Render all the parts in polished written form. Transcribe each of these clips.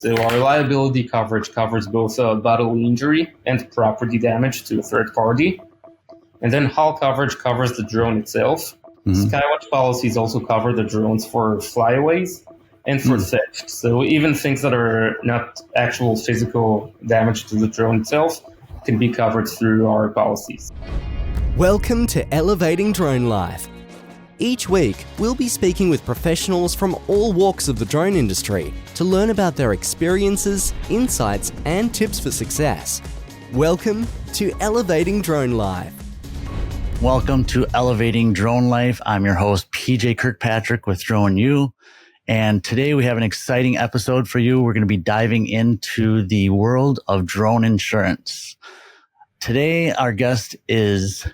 So our liability coverage covers both bodily injury and property damage to a third party. And then hull coverage covers the drone itself. Skywatch policies also cover the drones for flyaways and for theft. So even things that are not actual physical damage to the drone itself can be covered through our policies. Welcome to Elevating Drone Life. Each week, we'll be speaking with professionals from all walks of the drone industry to learn about their experiences, insights, and tips for success. Welcome to Elevating Drone Life. Welcome to Elevating Drone Life. I'm your host, PJ Kirkpatrick with Drone U. And today we have an exciting episode for you. We're going to be diving into the world of drone insurance. Today, our guest is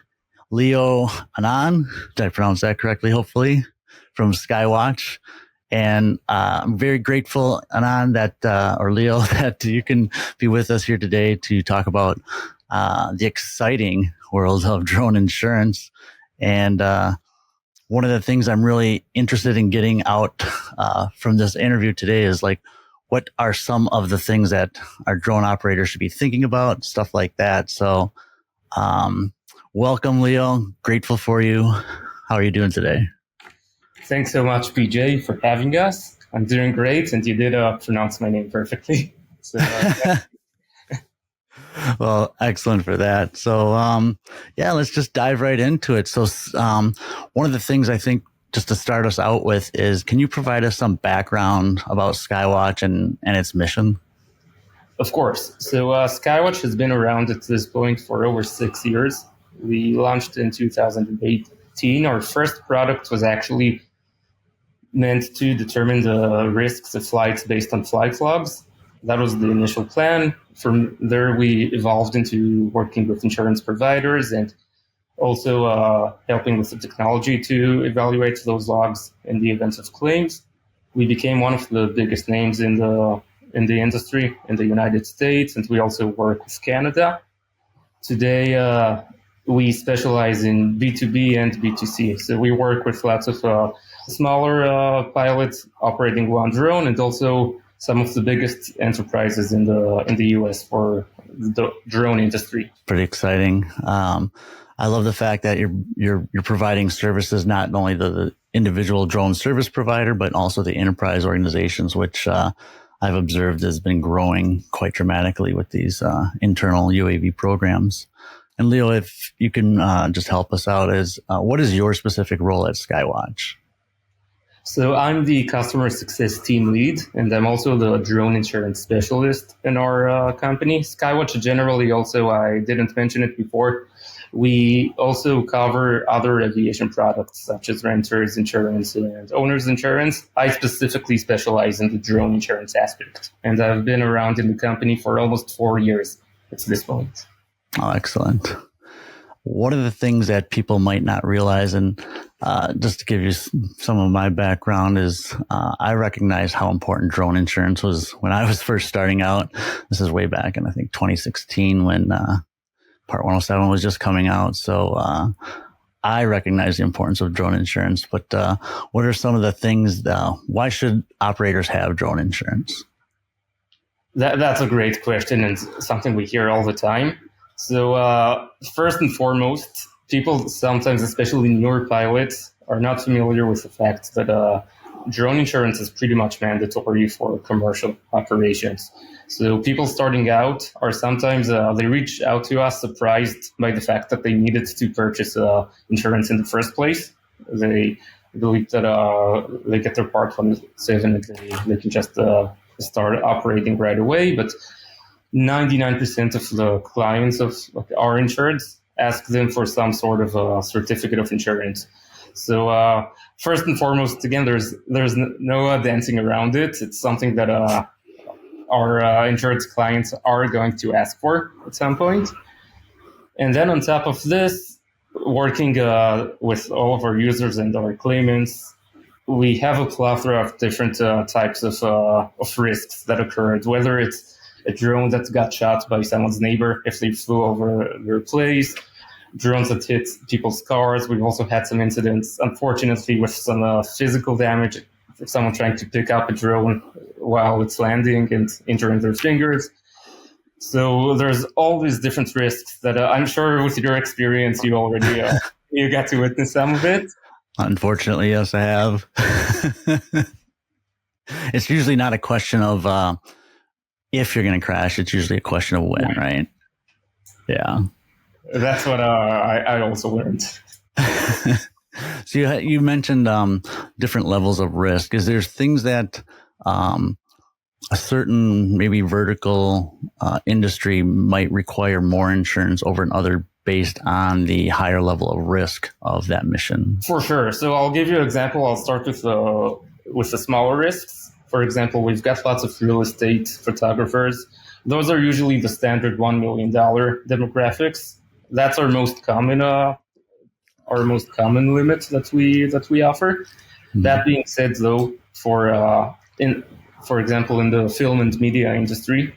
Leo Arnan. Did I pronounce that correctly, hopefully, from Skywatch. And I'm very grateful, Arnan, or Leo, that you can be with us here today to talk about the exciting world of drone insurance. And one of the things I'm really interested in getting out from this interview today is what are some of the things that our drone operators should be thinking about, stuff like that. So welcome, Leo. Grateful for you. How are you doing today? Thanks so much, PJ, for having us. I'm doing great, and you did pronounce my name perfectly. So, Well, excellent for that. So, let's just dive right into it. So, one of the things I think just to start us out with is, can you provide us some background about Skywatch and its mission? Of course. So, Skywatch has been around at this point for over 6 years. We launched in 2018. Our first product was actually meant to determine the risks of flights based on flight logs. That was the initial plan. From there, we evolved into working with insurance providers and also helping with the technology to evaluate those logs in the event of claims. We became one of the biggest names in the industry in the United States, and we also work with Canada. Today, we specialize in B2B and B2C. So we work with lots of smaller pilots operating one drone, and also some of the biggest enterprises in the US for the drone industry. Pretty exciting. I love the fact that you're providing services, not only the individual drone service provider, but also the enterprise organizations, which I've observed has been growing quite dramatically with these internal UAV programs. And Leo, if you can just help us out, what is your specific role at Skywatch? So I'm the customer success team lead, and I'm also the drone insurance specialist in our company. Skywatch generally also, I didn't mention it before, we also cover other aviation products such as renters insurance and owner's insurance. I specifically specialize in the drone insurance aspect, and I've been around in the company for almost 4 years at this point. Oh, excellent. One of the things that people might not realize, and just to give you some of my background, is I recognize how important drone insurance was when I was first starting out. This is way back in, I think, 2016 when Part 107 was just coming out. So I recognize the importance of drone insurance. But what are some of the things, why should operators have drone insurance? That's a great question and something we hear all the time. So first and foremost, people sometimes, especially newer pilots, are not familiar with the fact that drone insurance is pretty much mandatory for commercial operations. So people starting out are sometimes, they reach out to us surprised by the fact that they needed to purchase insurance in the first place. They believe that they get their Part 107 and they can just start operating right away. But 99% of the clients of our insureds ask them for some sort of a certificate of insurance. So first and foremost, again, there's no dancing around it. It's something that our insurance clients are going to ask for at some point. And then on top of this, working with all of our users and our claimants, we have a plethora of different types of risks that occurred, whether it's a drone that got shot by someone's neighbor if they flew over their place, drones that hit people's cars. We've also had some incidents, unfortunately, with some physical damage for someone trying to pick up a drone while it's landing and injuring their fingers. So there's all these different risks that I'm sure with your experience you already you got to witness some of it. Unfortunately, yes, I have. It's usually not a question of if you're going to crash. It's usually a question of when, right? Yeah. That's what I also learned. So you mentioned different levels of risk. Is there things that a certain maybe vertical industry might require more insurance over another based on the higher level of risk of that mission? For sure. So I'll give you an example. I'll start with the smaller risks. For example, we've got lots of real estate photographers. Those are usually the standard $1 million demographics. That's our most common limit that we offer. Mm-hmm. That being said, though, for example, in the film and media industry,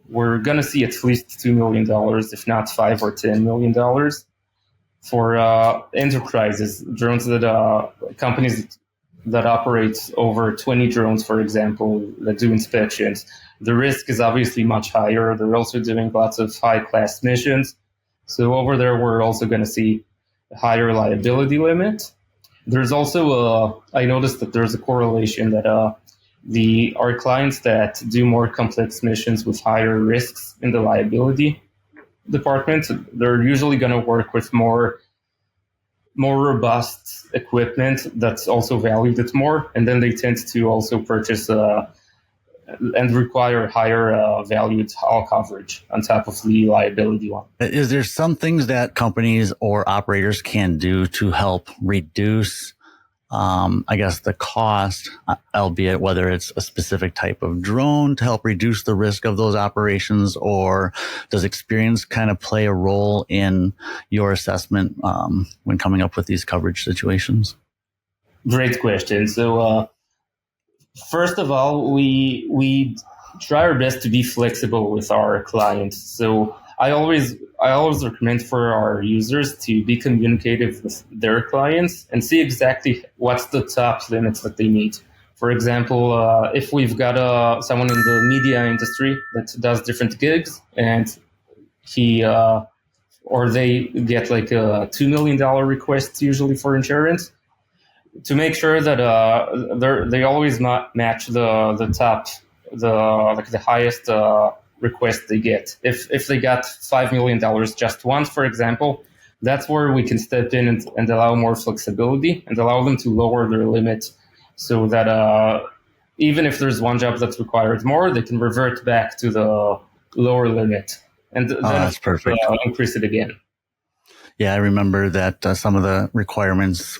we're going to see at least $2 million, if not $5 or $10 million. For enterprises, drones that companies that operate over 20 drones, for example, that do inspections, the risk is obviously much higher. They're also doing lots of high-class missions. So over there, we're also going to see a higher liability limit. There's also, I noticed that there's a correlation that our clients that do more complex missions with higher risks in the liability department, they're usually going to work with more robust equipment that's also valued at more, and then they tend to also purchase and require higher valued hull coverage on top of the liability one. Is there some things that companies or operators can do to help reduce I guess the cost, albeit whether it's a specific type of drone to help reduce the risk of those operations, or does experience kind of play a role in your assessment when coming up with these coverage situations? Great question. So first of all, we try our best to be flexible with our clients. So I always recommend for our users to be communicative with their clients and see exactly what's the top limits that they need. For example, if we've got someone in the media industry that does different gigs and they get like a $2 million request usually for insurance, to make sure that they always match the top, the highest request they get. If they got $5 million just once, for example, that's where we can step in and allow more flexibility and allow them to lower their limit, so that even if there's one job that's required more, they can revert back to the lower limit and then that's perfect. Increase it again. Yeah, I remember that some of the requirements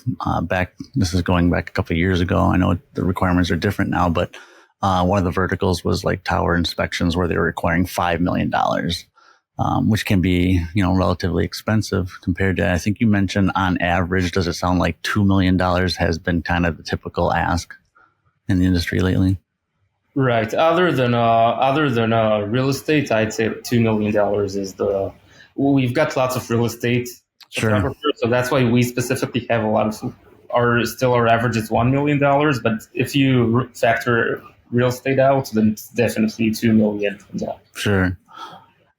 this is going back a couple of years ago. I know the requirements are different now, but one of the verticals was like tower inspections where they were requiring $5 million, which can be, relatively expensive compared to, I think you mentioned on average, does it sound like $2 million has been kind of the typical ask in the industry lately? Right. Other than real estate, I'd say $2 million is we've got lots of real estate. Sure. So that's why we specifically have a lot of our average is $1 million. But if you factor real estate out, then it's definitely $2 million. Yeah. Sure.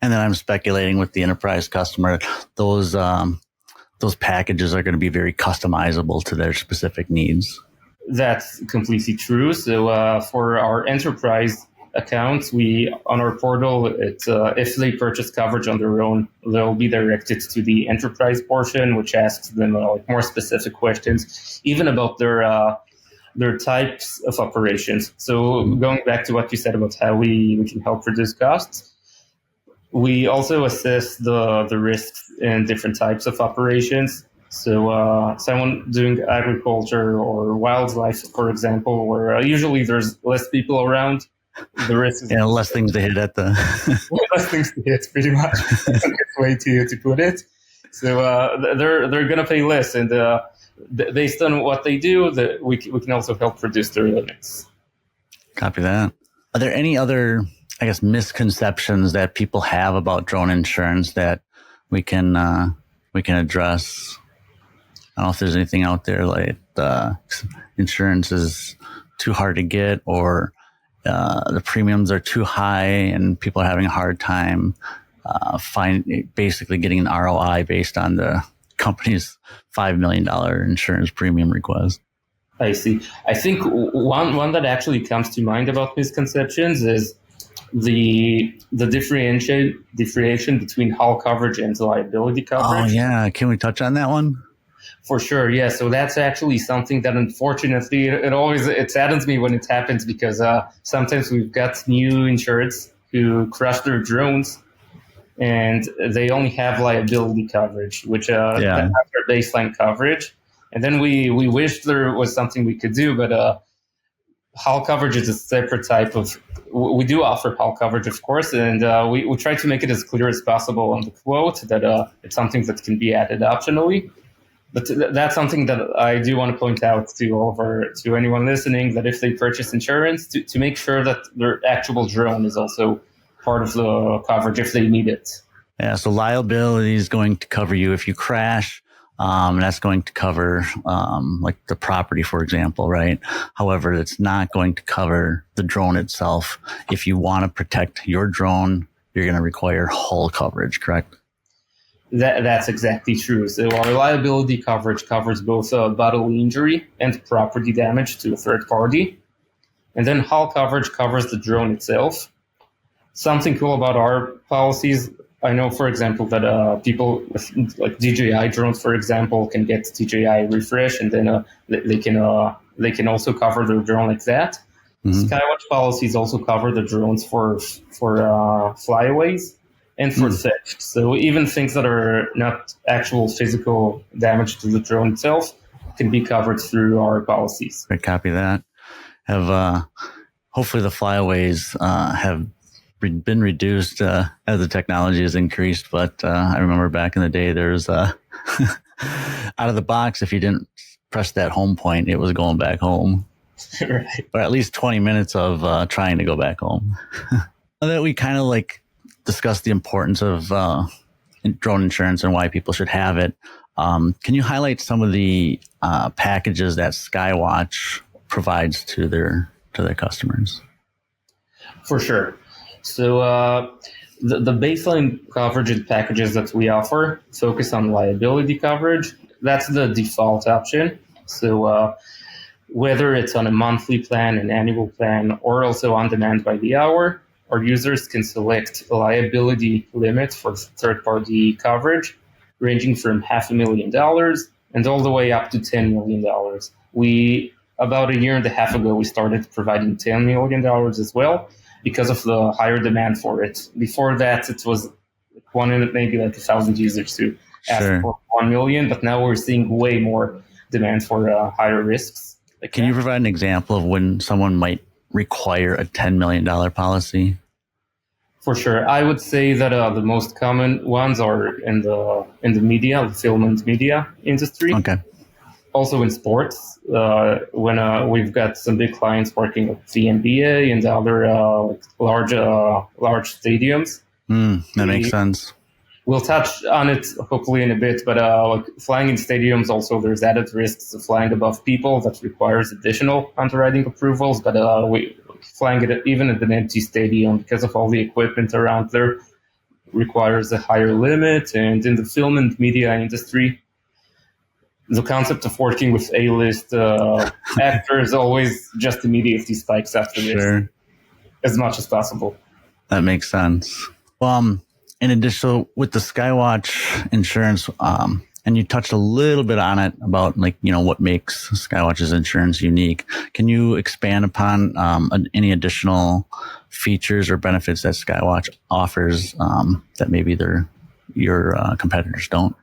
And then I'm speculating with the enterprise customer, those packages are going to be very customizable to their specific needs. That's completely true. So for our enterprise accounts, on our portal, if they purchase coverage on their own, they'll be directed to the enterprise portion, which asks them more specific questions, even about their types of operations. So going back to what you said about how we can help reduce costs, we also assess the risks in different types of operations. So someone doing agriculture or wildlife, for example, where usually there's less people around, the risk is less things to hit at the less things to hit, pretty much. That's a good way to put it. So they're going to pay less, and based on what they do, we can also help reduce their limits. Copy that. Are there any other, I guess, misconceptions that people have about drone insurance that we can address? I don't know if there's anything out there like insurance is too hard to get, or the premiums are too high and people are having a hard time basically getting an ROI based on the company's $5 million insurance premium request. I see. I think one that actually comes to mind about misconceptions is the differentiation between hull coverage and liability coverage. Oh yeah, can we touch on that one? For sure, yeah. So that's actually something that, unfortunately, it saddens me when it happens, because sometimes we've got new insureds who crash their drones and they only have liability coverage, which that's their baseline coverage. And then we wish there was something we could do, but hull coverage is a separate type of. We do offer hull coverage, of course, and we try to make it as clear as possible on the quote that it's something that can be added optionally. But that's something that I do want to point out to anyone listening, that if they purchase insurance, to make sure that their actual drone is also part of the coverage if they need it. Yeah, so liability is going to cover you if you crash. That's going to cover like the property, for example, right? However, it's not going to cover the drone itself. If you want to protect your drone, you're going to require hull coverage, correct? That's exactly true. So our liability coverage covers both bodily injury and property damage to a third party. And then hull coverage covers the drone itself. Something cool about our policies, I know, for example, that people with like DJI drones, for example, can get DJI refresh, and then they can also cover their drone like that. Mm-hmm. Skywatch policies also cover the drones for flyaways and for theft. So even things that are not actual physical damage to the drone itself can be covered through our policies. Great, copy that. Have hopefully the flyaways have been reduced as the technology has increased, but I remember back in the day there was out of the box, if you didn't press that home point, it was going back home. Right. But at least 20 minutes of trying to go back home. Now that we kind of like discussed the importance of drone insurance and why people should have it, can you highlight some of the packages that Skywatch provides to their customers? For sure. So the baseline coverage and packages that we offer focus on liability coverage. That's the default option. So whether it's on a monthly plan, an annual plan, or also on demand by the hour, our users can select a liability limit for third-party coverage, ranging from $500,000 and all the way up to $10 million. About a year and a half ago, we started providing $10 million as well, because of the higher demand for it. Before that, it was maybe like 1,000 users who asked for 1 million, but now we're seeing way more demand for higher risks. Can you provide an example of when someone might require a $10 million policy? For sure. I would say that the most common ones are in the media, the film and media industry. Okay. Also in sports, when we've got some big clients working with the NBA and other large stadiums. That makes sense. We'll touch on it hopefully in a bit, but like flying in stadiums, also there's added risks of flying above people that requires additional underwriting approvals. But flying it even at an empty stadium, because of all the equipment around there, requires a higher limit. And in the film and media industry, the concept of working with A-list actors always just immediately spikes after this, as much as possible. That makes sense. In addition, with the Skywatch insurance, and you touched a little bit on it about what makes Skywatch's insurance unique. Can you expand upon any additional features or benefits that Skywatch offers that maybe your competitors don't?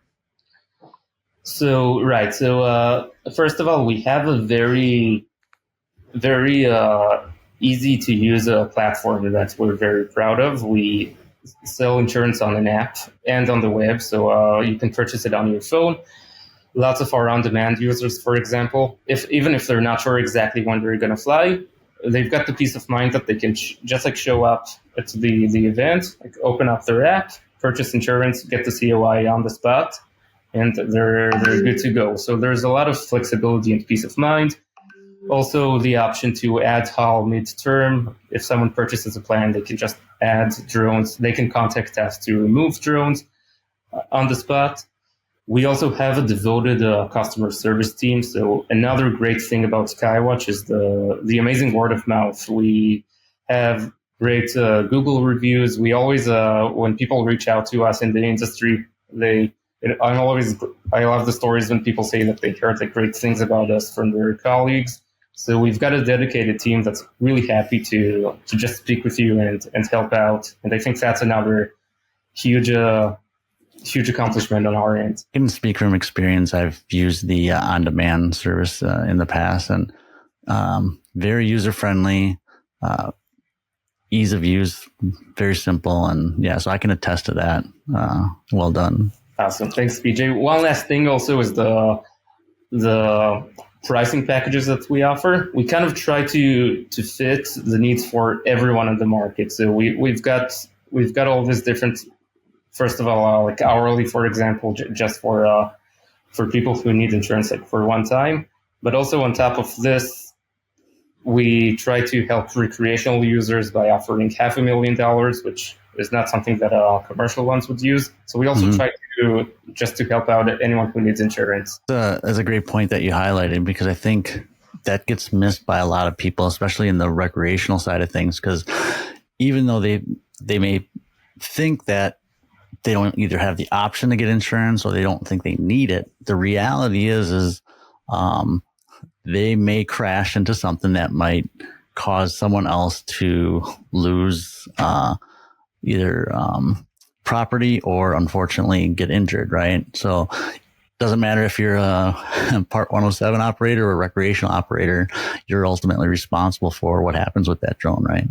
So, right. So, first of all, we have a very, very easy to use platform that we're very proud of. We sell insurance on an app and on the web, so you can purchase it on your phone. Lots of our on-demand users, for example, even if they're not sure exactly when they're going to fly, they've got the peace of mind that they can just show up at the event, open up their app, purchase insurance, get the COI on the spot, and they're good to go. So there's a lot of flexibility and peace of mind. Also, the option to add HAL mid-term. If someone purchases a plan, they can just add drones. They can contact us to remove drones on the spot. We also have a devoted customer service team. So another great thing about Skywatch is the amazing word of mouth. We have great Google reviews. We always, when people reach out to us in the industry, I love the stories when people say that they heard the great things about us from their colleagues. So we've got a dedicated team that's really happy to just speak with you and help out. And I think that's another huge accomplishment on our end. I can speak from experience. I've used the on-demand service in the past, and very user-friendly, ease of use, very simple. And yeah, so I can attest to that. Well done. Awesome. Thanks, PJ. One last thing also is the pricing packages that we offer. We kind of try to fit the needs for everyone in the market. So we've got all these different, first of all, like hourly, for example, just for people who need insurance like for one time. But also on top of this, we try to help recreational users by offering $500,000, which is not something that commercial ones would use. So we also try to help out anyone who needs insurance. That's a great point that you highlighted, because I think that gets missed by a lot of people, especially in the recreational side of things, because even though they may think that they don't either have the option to get insurance or they don't think they need it, the reality is they may crash into something that might cause someone else to lose either property or unfortunately get injured, right? So it doesn't matter if you're a Part 107 operator or a recreational operator, you're ultimately responsible for what happens with that drone, right?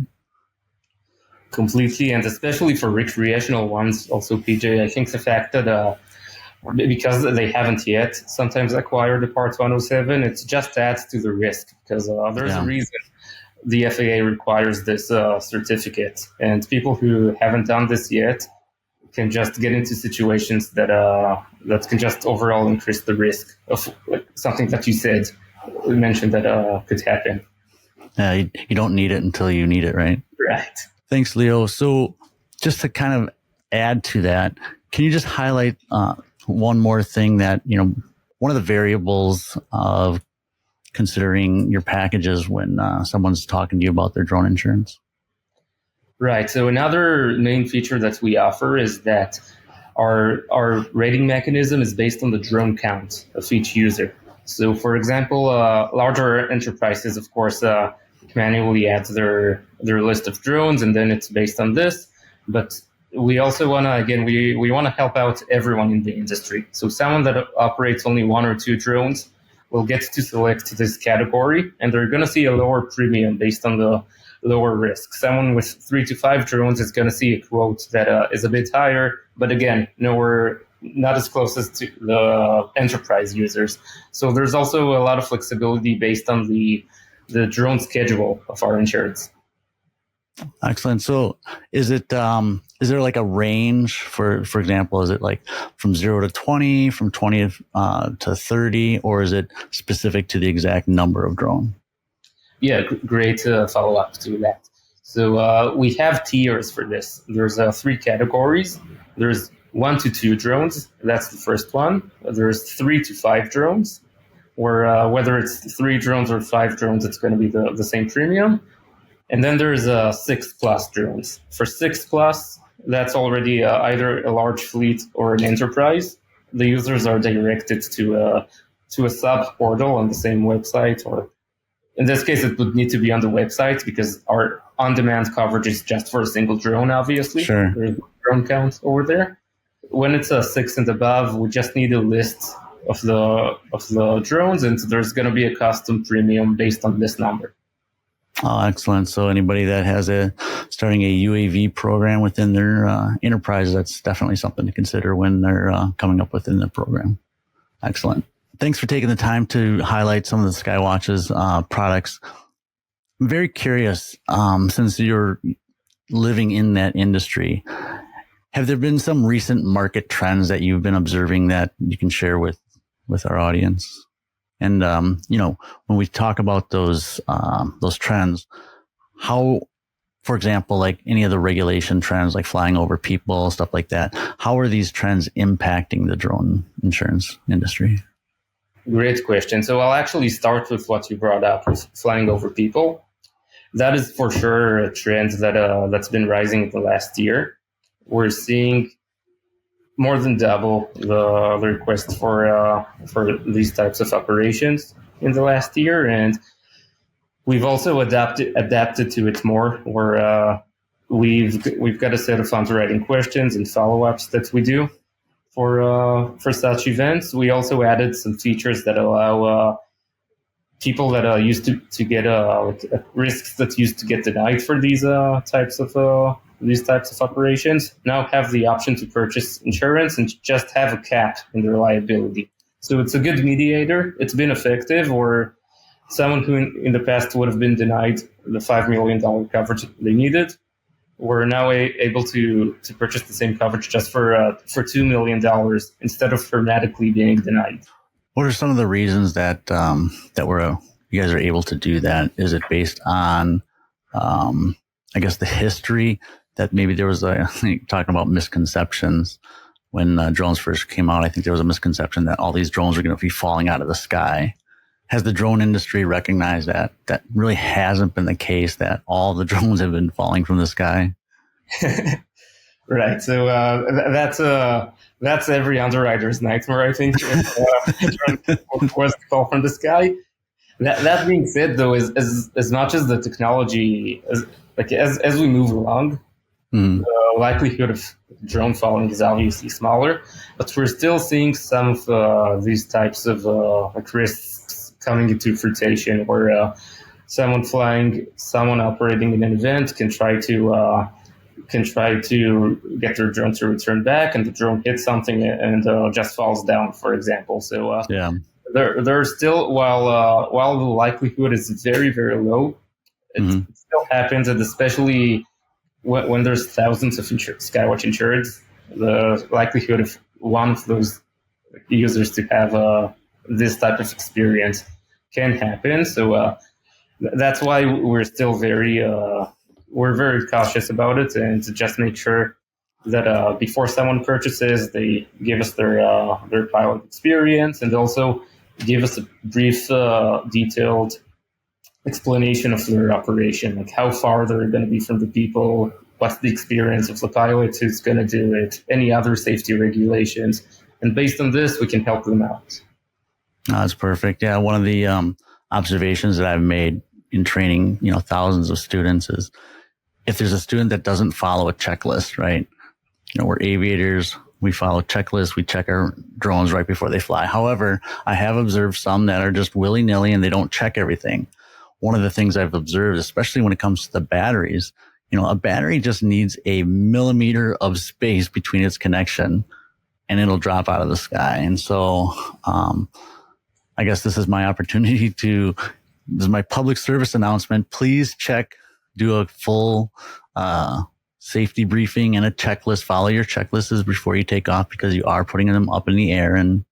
Completely, and especially for recreational ones, also, PJ, I think the fact that because they haven't yet sometimes acquired the Part 107, it just adds to the risk, because there's a reason the FAA requires this certificate, and people who haven't done this yet can just get into situations that can just overall increase the risk of like something that you mentioned that could happen. You don't need it until you need it, right? Right. Thanks, Leo. So just to kind of add to that, can you just highlight one more thing that, one of the variables of considering your packages when someone's talking to you about their drone insurance? Right. So another main feature that we offer is that our rating mechanism is based on the drone count of each user. So, for example, larger enterprises, of course, manually add their list of drones, and then it's based on this. But we also want to, we want to help out everyone in the industry. So someone that operates only one or two drones will get to select this category, and they're going to see a lower premium based on the lower risk. Someone with 3 to 5 drones is going to see a quote that is a bit higher, but again, not as close as to the enterprise users. So there's also a lot of flexibility based on the drone schedule of our insurance. Excellent. So is there like a range for example, is it like from 0 to 20, from 20 to 30, or is it specific to the exact number of drone? Yeah, great follow up to that. So we have tiers for this. There's 3 categories. There's 1 to 2 drones. That's the first one. There's 3 to 5 drones, or whether it's 3 drones or 5 drones, it's going to be the same premium. And then there's 6+ drones. For 6+, that's already either a large fleet or an enterprise. The users are directed to a sub portal on the same website, or in this case, it would need to be on the website because our on-demand coverage is just for a single drone, obviously. Sure. There's no drone count over there. When it's a 6 and above, we just need a list of the drones, and there's going to be a custom premium based on this number. Oh, excellent. So anybody that has starting a UAV program within their enterprise, that's definitely something to consider when they're coming up within the program. Excellent. Thanks for taking the time to highlight some of the Skywatch's products. I'm very curious, since you're living in that industry, have there been some recent market trends that you've been observing that you can share with our audience? And, when we talk about those trends, how, for example, like any of the regulation trends, like flying over people, stuff like that, how are these trends impacting the drone insurance industry? Great question. So I'll actually start with what you brought up, with flying over people. That is for sure a trend that's been rising in the last year. We're seeing more than double the requests for these types of operations in the last year, and we've also adapted to it more. Where we've got a set of underwriting questions and follow-ups that we do for such events. We also added some features that allow people that used to get risks that used to get denied for these types of operations now have the option to purchase insurance and just have a cap in their liability. So it's a good mediator. It's been effective. Or someone who in the past would have been denied the $5 million coverage they needed, we're now able to purchase the same coverage just for $2 million instead of hermetically being denied. What are some of the reasons that you guys are able to do that? Is it based on, I guess, the history that maybe there was talking about misconceptions when drones first came out? I think there was a misconception that all these drones are going to be falling out of the sky. Has the drone industry recognized that really hasn't been the case, that all the drones have been falling from the sky? Right. So that's every underwriter's nightmare, I think. Was to fall from the sky. That being said, though, is as much as the technology, as we move along, the likelihood of drone falling is obviously smaller, but we're still seeing some of these types of risks coming into fruition, where someone operating in an event can try to get their drone to return back, and the drone hits something and just falls down, for example. So there's still, while the likelihood is very, very low, it still happens, and especially when there's thousands of Skywatch insureds, the likelihood of one of those users to have this type of experience can happen. So that's why we're still very cautious about it, and to just make sure that before someone purchases, they give us their pilot experience, and also give us a brief, detailed explanation of their operation, like how far they're going to be from the people, what's the experience of the pilot who's going to do it, any other safety regulations. And based on this, we can help them out. That's perfect. Yeah, one of the observations that I've made in training, thousands of students is if there's a student that doesn't follow a checklist, right? We're aviators. We follow checklists. We check our drones right before they fly. However, I have observed some that are just willy-nilly and they don't check everything. One of the things I've observed, especially when it comes to the batteries, a battery just needs a millimeter of space between its connection and it'll drop out of the sky. And so, I guess this is my opportunity this is my public service announcement. Please do a full, safety briefing and a checklist. Follow your checklists before you take off, because you are putting them up in the air, and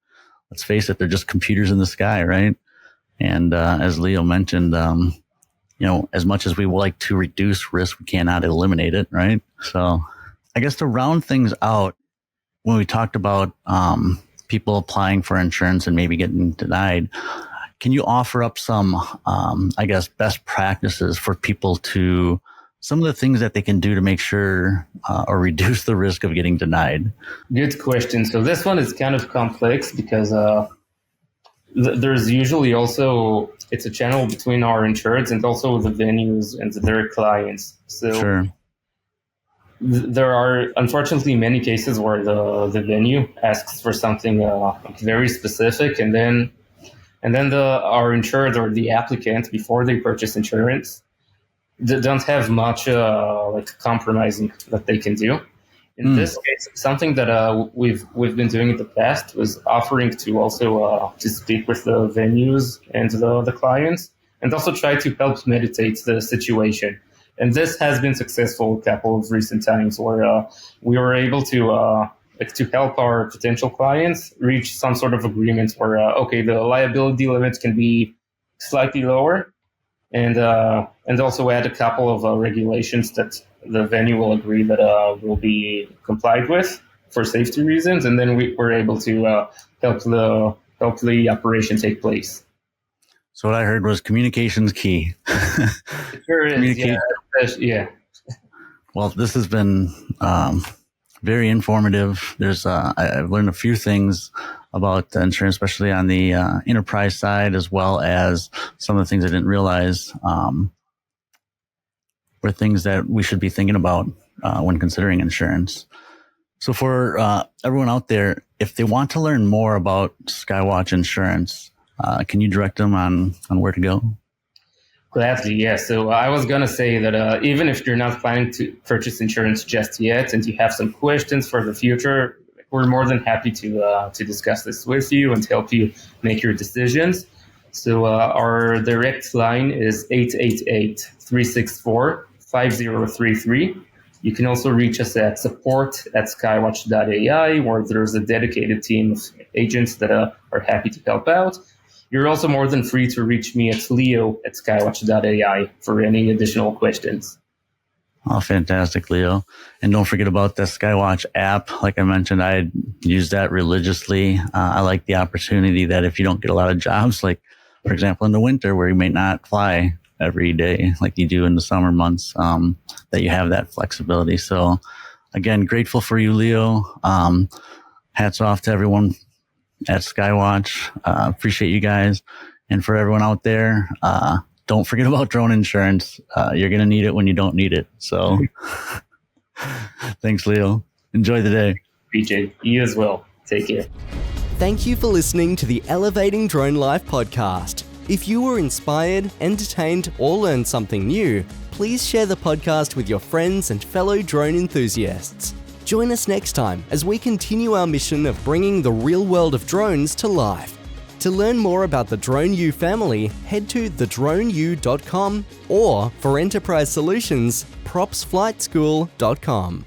let's face it, they're just computers in the sky, right? And as Leo mentioned, as much as we would like to reduce risk, we cannot eliminate it, right? So I guess to round things out, when we talked about people applying for insurance and maybe getting denied, can you offer up some, best practices for people some of the things that they can do to make sure or reduce the risk of getting denied? Good question. So this one is kind of complex because there's usually also, it's a channel between our insureds and also the venues and their clients. So sure. There are unfortunately many cases where the venue asks for something very specific, and then our insured or the applicant, before they purchase insurance, they don't have much compromising that they can do. In this case, something that we've been doing in the past was offering to also to speak with the venues and the clients, and also try to help meditate the situation. And this has been successful a couple of recent times, where we were able to to help our potential clients reach some sort of agreement where, okay, the liability limits can be slightly lower, and also add a couple of regulations that the venue will agree that will be complied with for safety reasons, and then we're able to help the operation take place. So what I heard was communication's key. It sure is, yeah. Well, this has been very informative. I've learned a few things about insurance, especially on the enterprise side, as well as some of the things I didn't realize were things that we should be thinking about when considering insurance. So for everyone out there, if they want to learn more about Skywatch Insurance, can you direct them on where to go? Gladly, yeah. So I was going to say that even if you're not planning to purchase insurance just yet and you have some questions for the future, we're more than happy to discuss this with you and help you make your decisions. So our direct line is 888-364-5033. You can also reach us at support@skywatch.ai, where there's a dedicated team of agents that are happy to help out. You're also more than free to reach me at leo@skywatch.ai for any additional questions. Oh, fantastic, Leo. And don't forget about the Skywatch app. Like I mentioned, I use that religiously. I like the opportunity that if you don't get a lot of jobs, like, for example, in the winter where you may not fly every day like you do in the summer months, that you have that flexibility. So again, grateful for you, Leo. Hats off to everyone at Skywatch. Appreciate you guys. And for everyone out there, don't forget about drone insurance. You're going to need it when you don't need it. So thanks, Leo. Enjoy the day. PJ, you as well. Take care. Thank you for listening to the Elevating Drone Life podcast. If you were inspired, entertained, or learned something new, please share the podcast with your friends and fellow drone enthusiasts. Join us next time as we continue our mission of bringing the real world of drones to life. To learn more about the Drone U family, head to thedroneu.com, or for enterprise solutions, propsflightschool.com.